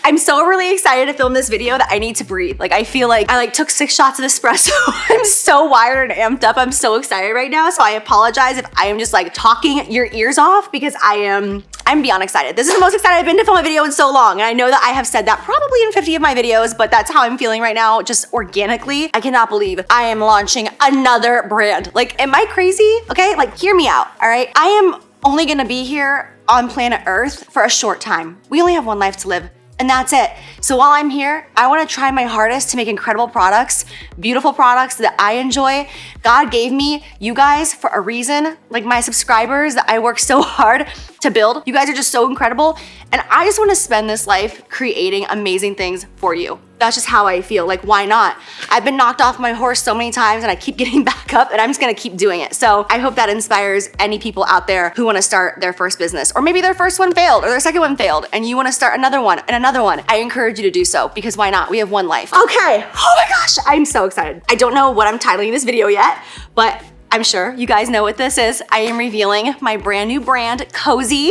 I'm so really excited to film this video that I need to breathe. Like, I feel like I took 6 shots of espresso. I'm so wired and amped up. I'm so excited right now. So I apologize if I am just like talking your ears off because I'm beyond excited. This is the most excited I've been to film a video in so long. And I know that I have said that probably in 50 of my videos, but that's how I'm feeling right now, just organically. I cannot believe I am launching another brand. Like, am I crazy? Okay, like hear me out, all right? I am only gonna be here on planet Earth for a short time. We only have one life to live. And that's it. So while I'm here, I wanna try my hardest to make incredible products, beautiful products that I enjoy. God gave me you guys for a reason, like my subscribers that I work so hard to build. You guys are just so incredible. And I just wanna spend this life creating amazing things for you. That's just how I feel, like why not? I've been knocked off my horse so many times and I keep getting back up and I'm just gonna keep doing it. So I hope that inspires any people out there who wanna start their first business, or maybe their first one failed or their second one failed and you wanna start another one and another one. I encourage you to do so because why not? We have one life. Okay, oh my gosh, I'm so excited. I don't know what I'm titling this video yet, but I'm sure you guys know what this is. I am revealing my brand new brand, Koze.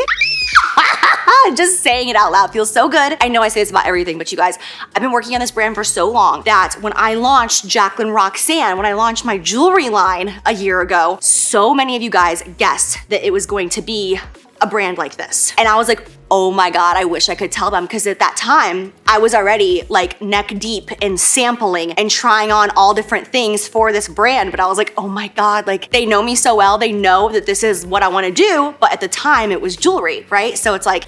Just saying it out loud feels so good. I know I say this about everything, but you guys, I've been working on this brand for so long that when I launched Jaclynroxanne, when I launched my jewelry line a year ago, so many of you guys guessed that it was going to be a brand like this. And I was like, oh my God, I wish I could tell them, because at that time, I was already like neck deep in sampling and trying on all different things for this brand. But I was like, oh my God, like they know me so well. They know that this is what I wanna do. But at the time it was jewelry, right? So it's like,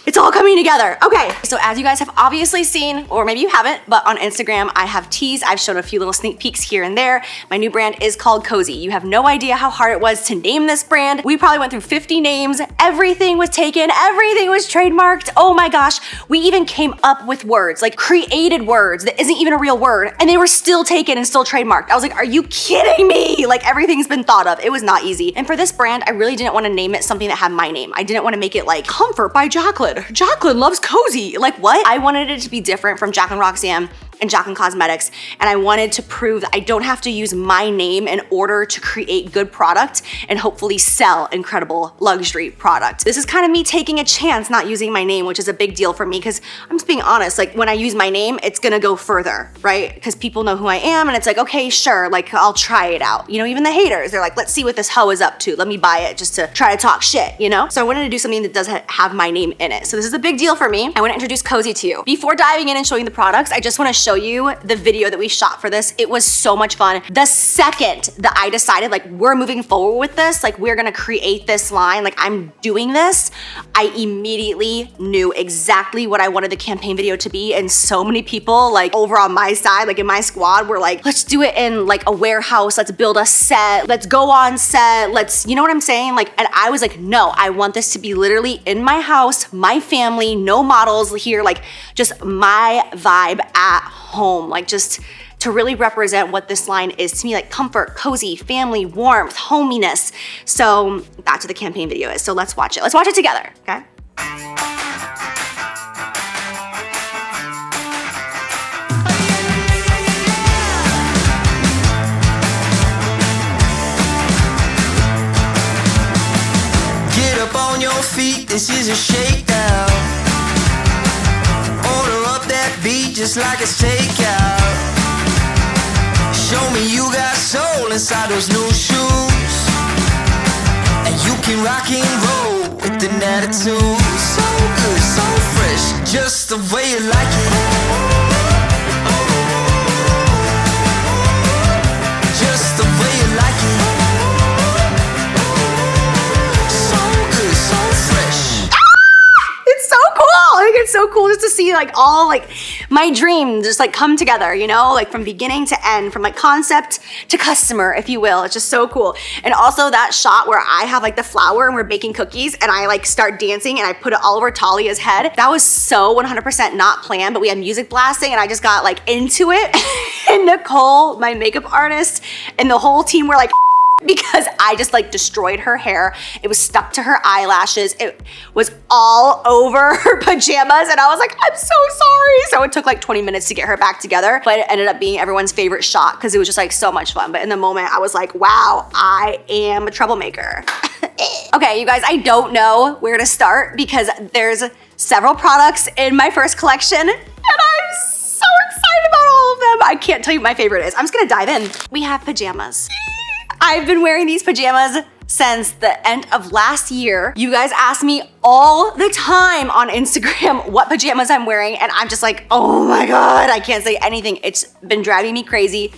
it's all coming together. Okay, so as you guys have obviously seen, or maybe you haven't, but on Instagram, I have teased, I've shown a few little sneak peeks here and there. My new brand is called Koze. You have no idea how hard it was to name this brand. We probably went through 50 names. Everything was taken, everything was trademarked. Oh my gosh, we even came up with words, like created words that isn't even a real word, and they were still taken and still trademarked. I was like, are you kidding me? Like everything's been thought of. It was not easy. And for this brand, I really didn't want to name it something that had my name. I didn't want to make it like Comfort by Jaclyn. Jaclyn loves Koze. Like what? I wanted it to be different from Jaclynroxanne and Jaclyn Cosmetics, and I wanted to prove that I don't have to use my name in order to create good product and hopefully sell incredible luxury product. This is kind of me taking a chance not using my name, which is a big deal for me because I'm just being honest, like when I use my name, it's gonna go further, right? Because people know who I am and it's like, okay, sure, like I'll try it out. You know, even the haters, they're like, let's see what this hoe is up to. Let me buy it just to try to talk shit, you know? So I wanted to do something that does have my name in it. So this is a big deal for me. I wanna introduce Koze to you. Before diving in and showing the products, I just wanna show you the video that we shot for this. It was so much fun. The second that I decided like we're moving forward with this, like we're gonna create this line, like I'm doing this, I immediately knew exactly what I wanted the campaign video to be. And so many people like over on my side, like in my squad, were like, let's do it in like a warehouse, let's build a set, let's go on set, let's, you know what I'm saying? Like, and I was like, no, I want this to be literally in my house, my family, no models here, like just my vibe at home, like just to really represent what this line is to me, like comfort, cozy, family, warmth, hominess. So that's what the campaign video is. So let's watch it. Let's watch it together, okay? Get up on your feet, this is a shakedown. Order up that beat just like it's takeout. Show me you got soul inside those new shoes, and you can rock and roll with an attitude. So good, so fresh, just the way you like it. Just the way you like it. So good, so fresh. It's so cool. I think it's so cool just to see like all like my dream just like come together, you know, like from beginning to end, from like concept to customer, if you will. It's just so cool. And also that shot where I have like the flour and we're baking cookies and I like start dancing and I put it all over Talia's head. That was so 100% not planned, but we had music blasting and I just got like into it. And Nicole, my makeup artist, and the whole team were like, because I just like destroyed her hair. It was stuck to her eyelashes. It was all over her pajamas. And I was like, I'm so sorry. So it took like 20 minutes to get her back together, but it ended up being everyone's favorite shot because it was just like so much fun. But in the moment I was like, wow, I am a troublemaker. Okay, you guys, I don't know where to start because there's several products in my first collection, and I'm so excited about all of them. I can't tell you what my favorite is. I'm just gonna dive in. We have pajamas. I've been wearing these pajamas since the end of last year. You guys ask me all the time on Instagram what pajamas I'm wearing, and I'm just like, oh my God, I can't say anything. It's been driving me crazy.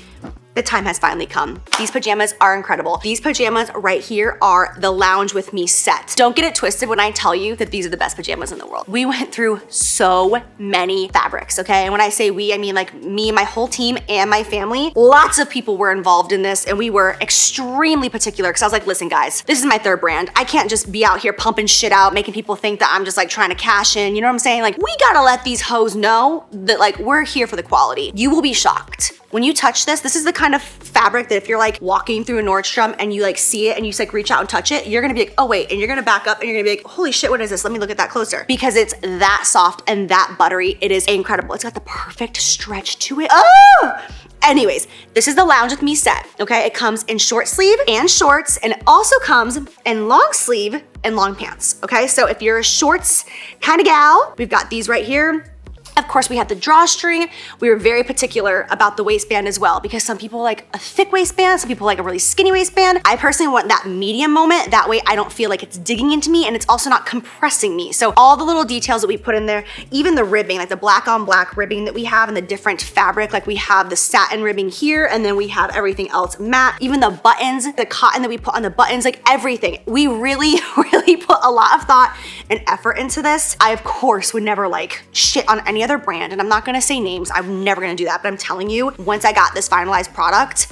The time has finally come. These pajamas are incredible. These pajamas right here are the Lounge With Me set. Don't get it twisted when I tell you that these are the best pajamas in the world. We went through so many fabrics, okay? And when I say we, I mean like me, my whole team, and my family. Lots of people were involved in this, and we were extremely particular because I was like, listen guys, this is my third brand. I can't just be out here pumping shit out, making people think that I'm just like trying to cash in, you know what I'm saying? Like, we gotta let these hoes know that like we're here for the quality. You will be shocked. When you touch this, this is the kind of fabric that if you're like walking through a Nordstrom and you like see it and you just like reach out and touch it, you're gonna be like, oh wait, and you're gonna back up and you're gonna be like, holy shit, what is this? Let me look at that closer. Because it's that soft and that buttery. It is incredible. It's got the perfect stretch to it. Oh! Anyways, this is the Lounge With Me set, okay? It comes in short sleeve and shorts, and it also comes in long sleeve and long pants, okay? So if you're a shorts kind of gal, we've got these right here. Of course, we had the drawstring. We were very particular about the waistband as well, because some people like a thick waistband, some people like a really skinny waistband. I personally want that medium moment. That way I don't feel like it's digging into me and it's also not compressing me. So all the little details that we put in there, even the ribbing, like the black on black ribbing that we have and the different fabric, like we have the satin ribbing here and then we have everything else matte, even the buttons, the cotton that we put on the buttons, like everything. We really, really put a lot of thought and effort into this. I, of course, would never like shit on any other brand, and I'm not gonna say names. I'm never gonna do that, but I'm telling you, once I got this finalized product,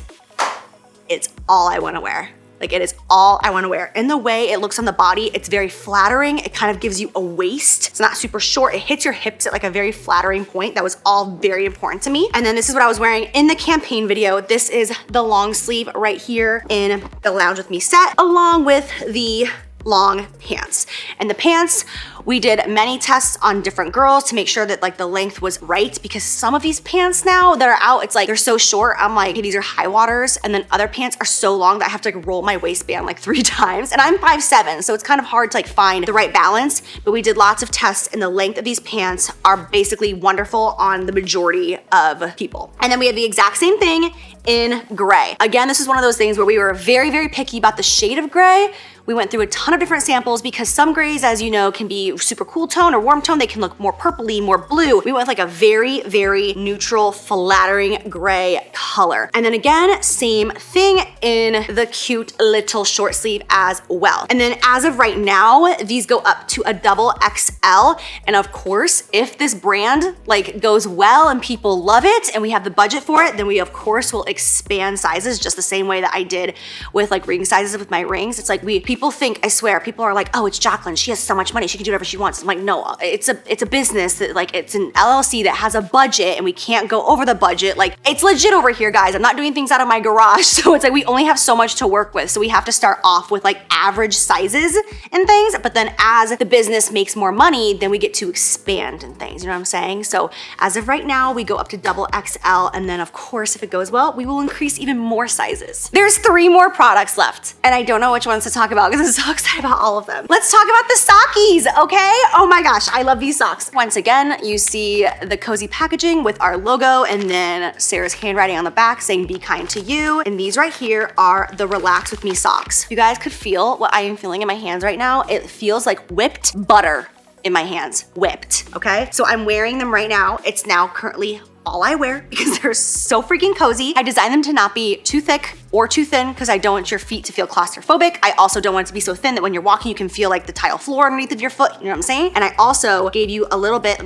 it's all I wanna wear. Like, it is all I wanna wear. And the way it looks on the body, it's very flattering. It kind of gives you a waist. It's not super short. It hits your hips at like a very flattering point. That was all very important to me. And then this is what I was wearing in the campaign video. This is the long sleeve right here in the Lounge With Me set, along with the long pants. And the pants, we did many tests on different girls to make sure that like the length was right, because some of these pants now that are out, it's like they're so short. I'm like, hey, these are high waters, and then other pants are so long that I have to like roll my waistband like 3 times. And I'm 5'7", so it's kind of hard to like find the right balance, but we did lots of tests and the length of these pants are basically wonderful on the majority of people. And then we have the exact same thing in gray. Again, this is one of those things where we were very, very picky about the shade of gray. We went through a ton of different samples because some grays, as you know, can be super cool tone or warm tone. They can look more purpley, more blue. We went with like a very, very neutral, flattering gray color. And then again, same thing in the cute little short sleeve as well. And then as of right now, these go up to a XXL. And of course, if this brand like goes well and people love it and we have the budget for it, then we of course will expand sizes just the same way that I did with like ring sizes with my rings. It's like people think, I swear, people are like, oh, it's Jaclyn. She has so much money. She can do whatever she wants. I'm like, no, it's a business that like, it's an LLC that has a budget and we can't go over the budget. Like, it's legit over here, guys. I'm not doing things out of my garage. So it's like, we only have so much to work with. So we have to start off with like average sizes and things. But then as the business makes more money, then we get to expand and things. You know what I'm saying? So as of right now, we go up to XXL. And then of course, if it goes well, we will increase even more sizes. There's 3 more products left. And I don't know which ones to talk about because I'm so excited about all of them. Let's talk about the sockies, okay? Oh my gosh, I love these socks. Once again, you see the cozy packaging with our logo and then Sarah's handwriting on the back saying be kind to you. And these right here are the Relax With Me socks. You guys could feel what I am feeling in my hands right now. It feels like whipped butter in my hands, whipped, okay? So I'm wearing them right now. It's now currently all I wear because they're so freaking cozy. I designed them to not be too thick or too thin because I don't want your feet to feel claustrophobic. I also don't want it to be so thin that when you're walking, you can feel like the tile floor underneath of your foot, you know what I'm saying? And I also gave you a little bit,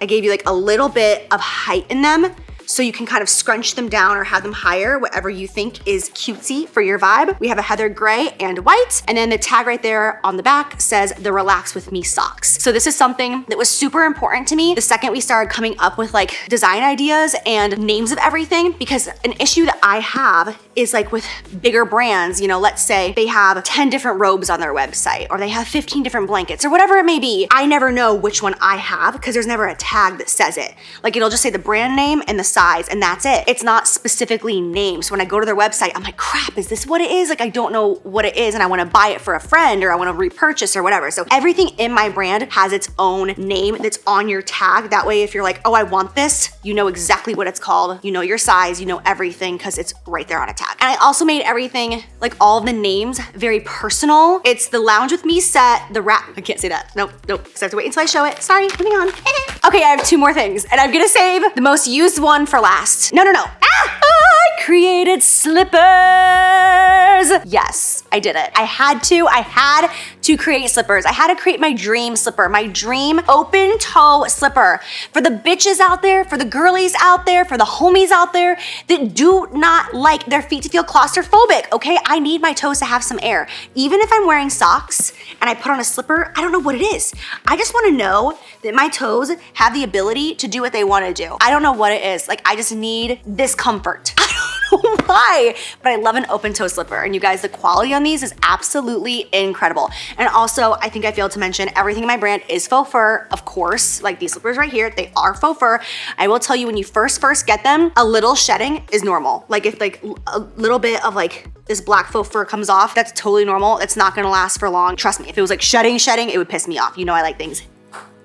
I gave you like a little bit of height in them so you can kind of scrunch them down or have them higher, whatever you think is cutesy for your vibe. We have a heather gray and white, and then the tag right there on the back says the Relax With Me socks. So this is something that was super important to me the second we started coming up with like design ideas and names of everything, because an issue that I have is like with bigger brands, you know, let's say they have 10 different robes on their website or they have 15 different blankets or whatever it may be. I never know which one I have because there's never a tag that says it. Like it'll just say the brand name and the size size, and that's it. It's not specifically named. So when I go to their website, I'm like, crap, is this what it is? Like, I don't know what it is, and I wanna buy it for a friend, or I wanna repurchase or whatever. So everything in my brand has its own name that's on your tag. That way, if you're like, oh, I want this, you know exactly what it's called, you know your size, you know everything, because it's right there on a tag. And I also made everything, like all of the names, very personal. It's the Lounge With Me set, the wrap, I can't say that. Nope, because I have to wait until I show it. Sorry, moving on. Okay, I have 2 more things, and I'm gonna save the most used one for last. No. I created slippers. Yes, I did it. I had to create slippers. I had to create my dream slipper, my dream open toe slipper. For the bitches out there, for the girlies out there, for the homies out there that do not like their feet to feel claustrophobic, okay? I need my toes to have some air. Even if I'm wearing socks and I put on a slipper, I don't know what it is. I just wanna know that my toes have the ability to do what they wanna do. I don't know what it is. Like, I just need this comfort. I don't know why, but I love an open toe slipper. And you guys, the quality on these is absolutely incredible. And also, I think I failed to mention, everything in my brand is faux fur, of course. Like these slippers right here, they are faux fur. I will tell you, when you first get them, a little shedding is normal. Like if like a little bit of like this black faux fur comes off, that's totally normal. It's not gonna last for long. Trust me, if it was like shedding, it would piss me off. You know I like things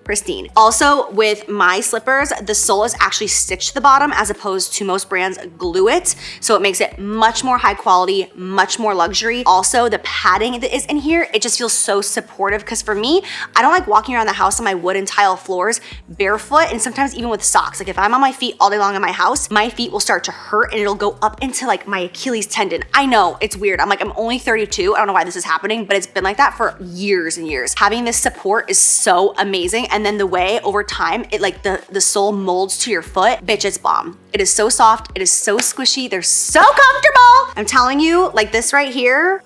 pristine. Also, with my slippers, the sole is actually stitched to the bottom as opposed to most brands glue it. So it makes it much more high quality, much more luxury. Also, the padding that is in here, it just feels so supportive, because for me, I don't like walking around the house on my wooden tile floors barefoot, and sometimes even with socks. Like if I'm on my feet all day long in my house, my feet will start to hurt and it'll go up into like my Achilles tendon. I know, it's weird. I'm only 32. I don't know why this is happening, but it's been like that for years and years. Having this support is so amazing. And then the way over time, it like the sole molds to your foot, bitch, it's bomb. It is so soft, it is so squishy, they're so comfortable. I'm telling you, like this right here,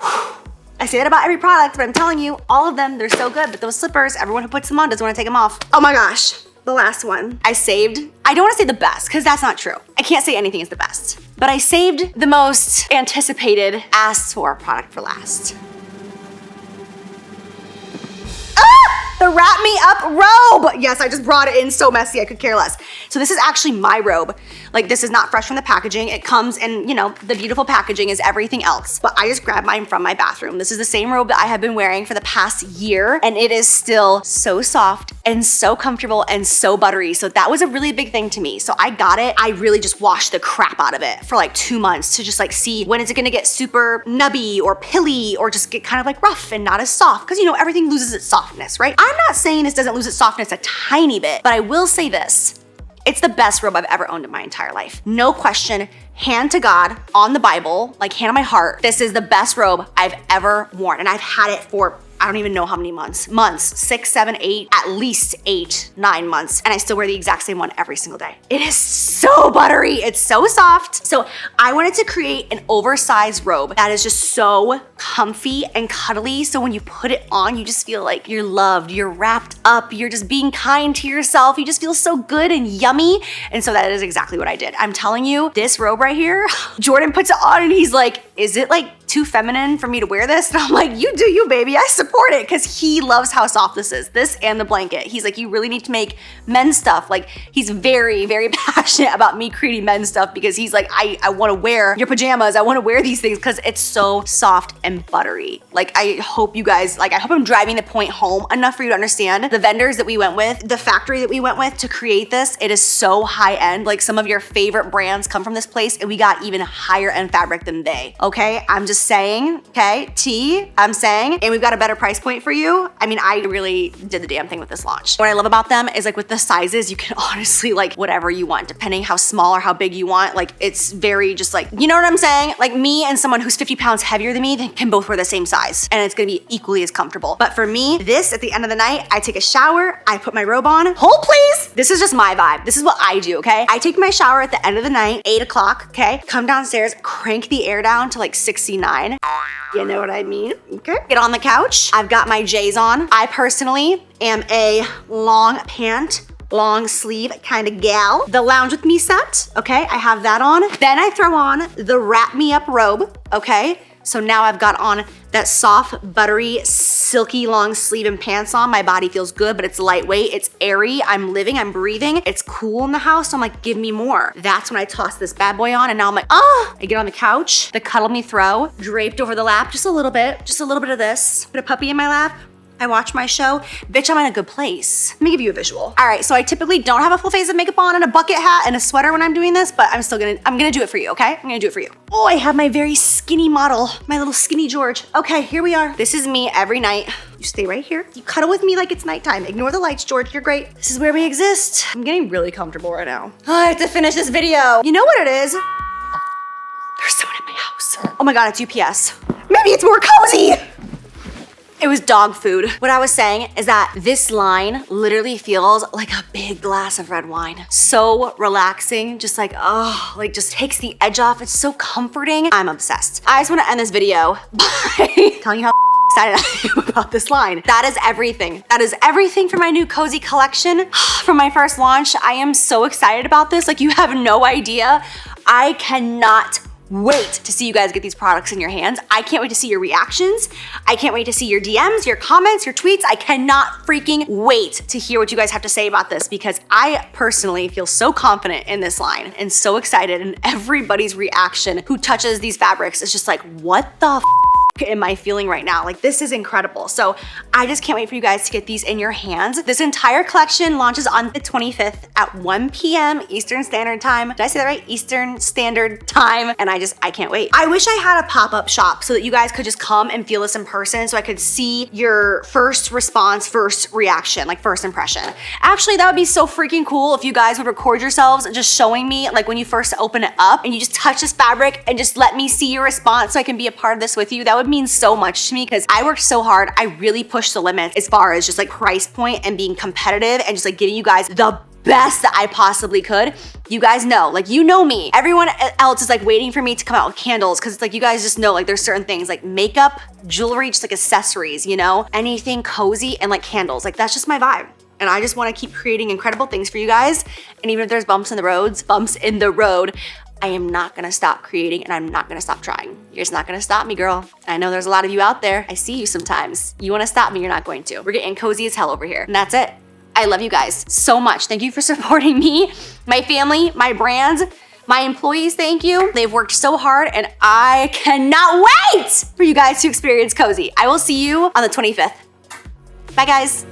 I say that about every product, but I'm telling you, all of them, they're so good. But those slippers, everyone who puts them on doesn't want to take them off. Oh my gosh, the last one I saved. I don't want to say the best, because that's not true. I can't say anything is the best, but I saved the most anticipated, asked for product for last. The Wrap Me Up robe. Yes, I just brought it in so messy, I could care less. So this is actually my robe. Like, this is not fresh from the packaging. It comes in, you know, the beautiful packaging is everything else. But I just grabbed mine from my bathroom. This is the same robe that I have been wearing for the past year, and it is still so soft and so comfortable and so buttery. So that was a really big thing to me. So I got it. I really just washed the crap out of it for like 2 months to just like see when is it gonna get super nubby or pilly or just get kind of like rough and not as soft. Because you know, everything loses its softness, right? I'm not saying this doesn't lose its softness a tiny bit, but I will say this. It's the best robe I've ever owned in my entire life. No question, hand to God, on the Bible, like hand on my heart. This is the best robe I've ever worn. And I've had it for, I don't even know how many months. 6, 7, 8, at least 8, 9 months. And I still wear the exact same one every single day. It is so buttery, it's so soft. So I wanted to create an oversized robe that is just so comfy and cuddly. So when you put it on, you just feel like you're loved, you're wrapped up, you're just being kind to yourself. You just feel so good and yummy. And so that is exactly what I did. I'm telling you, this robe right here, Jordan puts it on and he's like, is it like too feminine for me to wear this? And I'm like, you do you, baby. I support it, because he loves how soft this is. This and the blanket. He's like, you really need to make men's stuff. Like, he's very, very passionate about me creating men's stuff, because he's like, I want to wear your pajamas. I want to wear these things because it's so soft and buttery. Like, I hope you guys, like, I hope I'm driving the point home enough for you to understand the vendors that we went with, the factory that we went with to create this. It is so high end. Like, some of your favorite brands come from this place, and we got even higher end fabric than they. Okay, I'm just saying, okay, I'm saying, and we've got a better price point for you. I mean, I really did the damn thing with this launch. What I love about them is like with the sizes, you can honestly like whatever you want, depending how small or how big you want. Like, it's very just like, you know what I'm saying? Like, me and someone who's 50 pounds heavier than me, they can both wear the same size, and it's gonna be equally as comfortable. But for me, this, at the end of the night, I take a shower, I put my robe on. Hold please. This is just my vibe. This is what I do, okay? I take my shower at the end of the night, 8 o'clock, okay? Come downstairs, crank the air down to like 69. You know what I mean? Okay. Get on the couch. I've got my J's on. I personally am a long pant, long sleeve kind of gal. The Lounge With Me set, okay? I have that on. Then I throw on the Wrap Me Up robe, okay? So now I've got on that soft, buttery, silky long sleeve and pants on. My body feels good, but it's lightweight, it's airy, I'm living, I'm breathing, it's cool in the house, so I'm like, give me more. That's when I toss this bad boy on, and now I'm like, ah! I get on the couch, the Cuddle Me throw, draped over the lap, just a little bit of this. Put a puppy in my lap, I watch my show. Bitch, I'm in a good place. Let me give you a visual. All right, so I typically don't have a full face of makeup on and a bucket hat and a sweater when I'm doing this, but I'm gonna do it for you, okay? I'm gonna do it for you. Oh, I have my very skinny model, my little skinny George. Okay, here we are. This is me every night. You stay right here. You cuddle with me like it's nighttime. Ignore the lights, George, you're great. This is where we exist. I'm getting really comfortable right now. Oh, I have to finish this video. You know what it is? There's someone in my house. Oh my God, it's UPS. Maybe it's more cozy. It was dog food. What I was saying is that this line literally feels like a big glass of red wine. So relaxing, just like, oh, like just takes the edge off. It's so comforting. I'm obsessed. I just wanna end this video by telling you how excited I am about this line. That is everything. That is everything for my new cozy collection. From my first launch, I am so excited about this. Like, you have no idea. I cannot wait to see you guys get these products in your hands. I can't wait to see your reactions. I can't wait to see your DMs, your comments, your tweets. I cannot freaking wait to hear what you guys have to say about this, because I personally feel so confident in this line and so excited, and everybody's reaction who touches these fabrics is just like, what the am I feeling right now? Like, this is incredible. So I just can't wait for you guys to get these in your hands. This entire collection launches on the 25th at 1 p.m. Eastern Standard Time. Did I say that right? Eastern Standard Time. And I can't wait. I wish I had a pop-up shop so that you guys could just come and feel this in person, so I could see your first response, first reaction, like first impression. Actually, that would be so freaking cool if you guys would record yourselves just showing me, like, when you first open it up and you just touch this fabric and just let me see your response so I can be a part of this with you. That would mean so much to me, because I worked so hard. I really pushed the limits as far as just like price point and being competitive and just like giving you guys the best that I possibly could. You guys know, like, you know me. Everyone else is like waiting for me to come out with candles, because it's like, you guys just know, like, there's certain things like makeup, jewelry, just like accessories, you know, anything cozy, and like candles. Like, that's just my vibe. And I just want to keep creating incredible things for you guys. And even if there's bumps in the road, I am not gonna stop creating, and I'm not gonna stop trying. You're just not gonna stop me, girl. I know there's a lot of you out there. I see you sometimes. You wanna stop me, you're not going to. We're getting cozy as hell over here. And that's it. I love you guys so much. Thank you for supporting me, my family, my brands, my employees, thank you. They've worked so hard, and I cannot wait for you guys to experience cozy. I will see you on the 25th. Bye, guys.